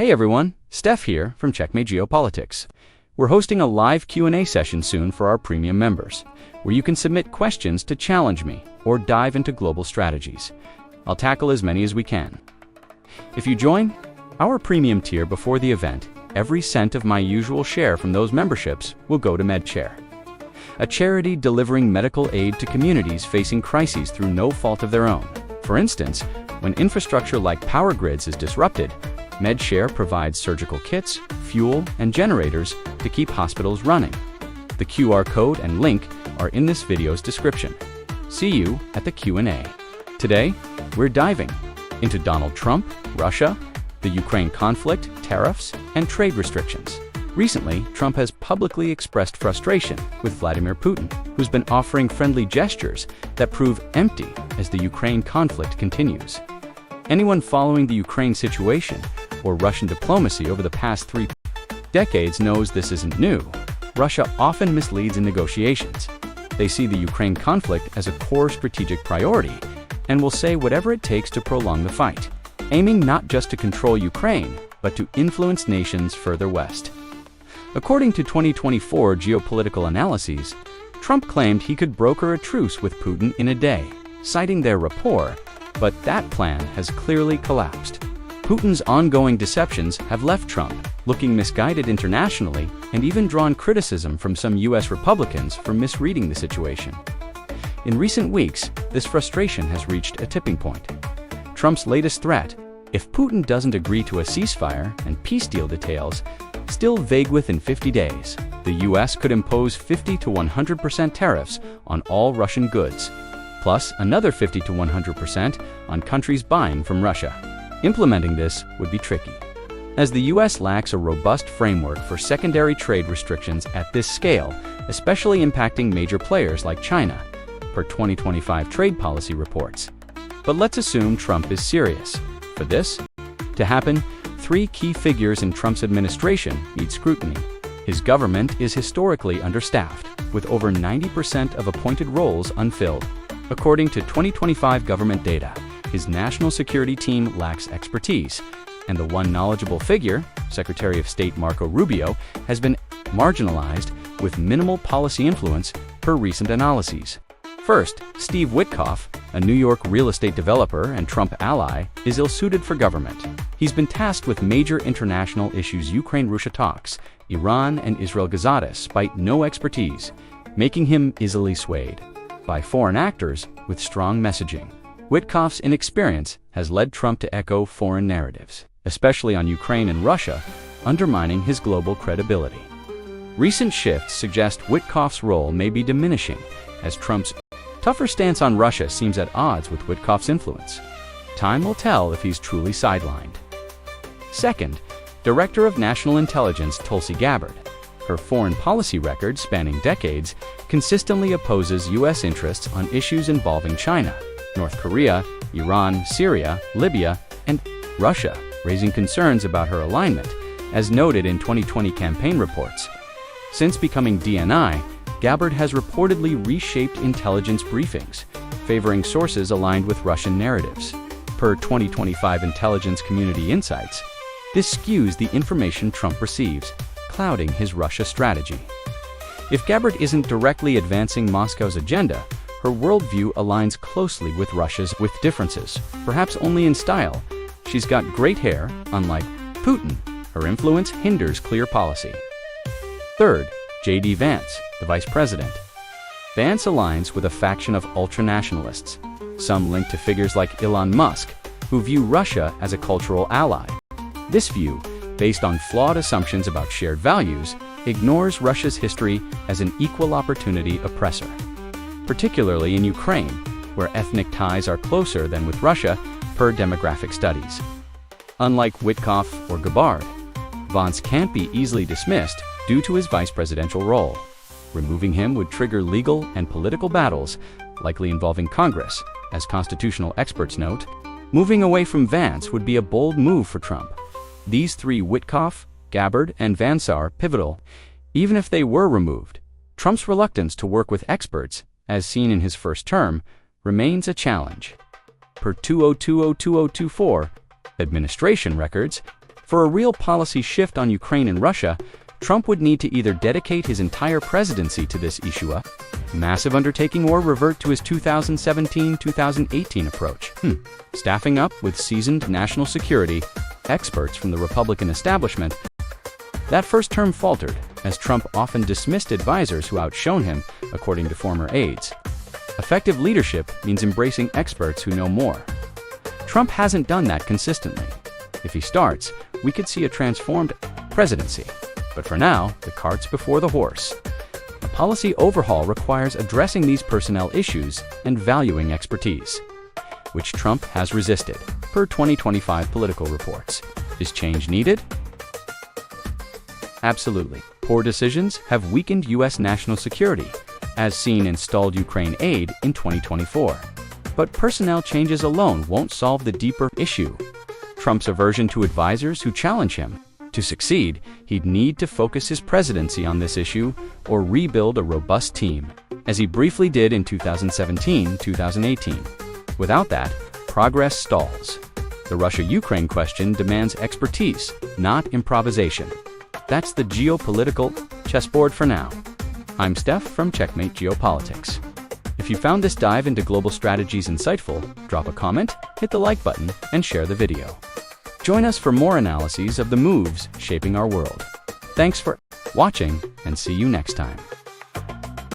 Hey everyone, Steph here from Checkmate Geopolitics. We're hosting a live Q&A session soon for our premium members, where you can submit questions to challenge me or dive into global strategies. I'll tackle as many as we can. If you join our premium tier before the event, every cent of my usual share from those memberships will go to MedShare, a charity delivering medical aid to communities facing crises through no fault of their own. For instance, when infrastructure like power grids is disrupted, MedShare provides surgical kits, fuel, and generators to keep hospitals running. The QR code and link are in this video's description. See you at the Q&A. Today, we're diving into Donald Trump, Russia, the Ukraine conflict, tariffs, and trade restrictions. Recently, Trump has publicly expressed frustration with Vladimir Putin, who's been offering friendly gestures that prove empty as the Ukraine conflict continues. Anyone following the Ukraine situation or Russian diplomacy over the past 3 decades knows this isn't new. Russia often misleads in negotiations. They see the Ukraine conflict as a core strategic priority and will say whatever it takes to prolong the fight, aiming not just to control Ukraine, but to influence nations further west. According to 2024 geopolitical analyses, Trump claimed he could broker a truce with Putin in a day, citing their rapport, but that plan has clearly collapsed. Putin's ongoing deceptions have left Trump looking misguided internationally and even drawn criticism from some U.S. Republicans for misreading the situation. In recent weeks, this frustration has reached a tipping point. Trump's latest threat, if Putin doesn't agree to a ceasefire and peace deal details, still vague within 50 days, the U.S. could impose 50 to 100% tariffs on all Russian goods, plus another 50 to 100% on countries buying from Russia. Implementing this would be tricky, as the U.S. lacks a robust framework for secondary trade restrictions at this scale, especially impacting major players like China, per 2025 trade policy reports. But let's assume Trump is serious. For this to happen, 3 key figures in Trump's administration need scrutiny. His government is historically understaffed, with over 90% of appointed roles unfilled. According to 2025 government data, his national security team lacks expertise, and the one knowledgeable figure, Secretary of State Marco Rubio, has been marginalized with minimal policy influence per recent analyses. First, Steve Witkoff, a New York real estate developer and Trump ally, is ill-suited for government. He's been tasked with major international issues: Ukraine-Russia talks, Iran and Israel-Gaza, despite no expertise, making him easily swayed by foreign actors with strong messaging. Witkoff's inexperience has led Trump to echo foreign narratives, especially on Ukraine and Russia, undermining his global credibility. Recent shifts suggest Witkoff's role may be diminishing, as Trump's tougher stance on Russia seems at odds with Witkoff's influence. Time will tell if he's truly sidelined. Second, Director of National Intelligence Tulsi Gabbard. Her foreign policy record spanning decades consistently opposes U.S. interests on issues involving China, North Korea, Iran, Syria, Libya, and Russia, raising concerns about her alignment, as noted in 2020 campaign reports. Since becoming DNI, Gabbard has reportedly reshaped intelligence briefings, favoring sources aligned with Russian narratives. Per 2025 Intelligence Community Insights, this skews the information Trump receives, clouding his Russia strategy. If Gabbard isn't directly advancing Moscow's agenda, her worldview aligns closely with Russia's, with differences, perhaps only in style. She's got great hair, unlike Putin. Her influence hinders clear policy. Third, J.D. Vance, the vice president. Vance aligns with a faction of ultranationalists, some linked to figures like Elon Musk, who view Russia as a cultural ally. This view, based on flawed assumptions about shared values, ignores Russia's history as an equal opportunity oppressor, particularly in Ukraine, where ethnic ties are closer than with Russia per demographic studies. Unlike Witkoff or Gabbard, Vance can't be easily dismissed due to his vice presidential role. Removing him would trigger legal and political battles, likely involving Congress, as constitutional experts note. Moving away from Vance would be a bold move for Trump. These 3, Witkoff, Gabbard, and Vance, are pivotal. Even if they were removed, Trump's reluctance to work with experts, as seen in his first term, remains a challenge. Per 2020-2024 administration records, For a real policy shift on Ukraine and Russia, Trump would need to either dedicate his entire presidency to this issue, a massive undertaking, or revert to his 2017-2018 approach. Staffing up with seasoned national security experts from the Republican establishment. That first term faltered, as Trump often dismissed advisors who outshone him, according to former aides. Effective leadership means embracing experts who know more. Trump hasn't done that consistently. If he starts, we could see a transformed presidency. But for now, the cart's before the horse. A policy overhaul requires addressing these personnel issues and valuing expertise, which Trump has resisted, per 2025 political reports. Is change needed? Absolutely. Poor decisions have weakened U.S. national security, as seen in stalled Ukraine aid in 2024. But personnel changes alone won't solve the deeper issue: Trump's aversion to advisors who challenge him. To succeed, he'd need to focus his presidency on this issue or rebuild a robust team, as he briefly did in 2017-2018. Without that, progress stalls. The Russia-Ukraine question demands expertise, not improvisation. That's the geopolitical chessboard for now. I'm Steph from Checkmate Geopolitics. If you found this dive into global strategies insightful, drop a comment, hit the like button, and share the video. Join us for more analyses of the moves shaping our world. Thanks for watching, and see you next time.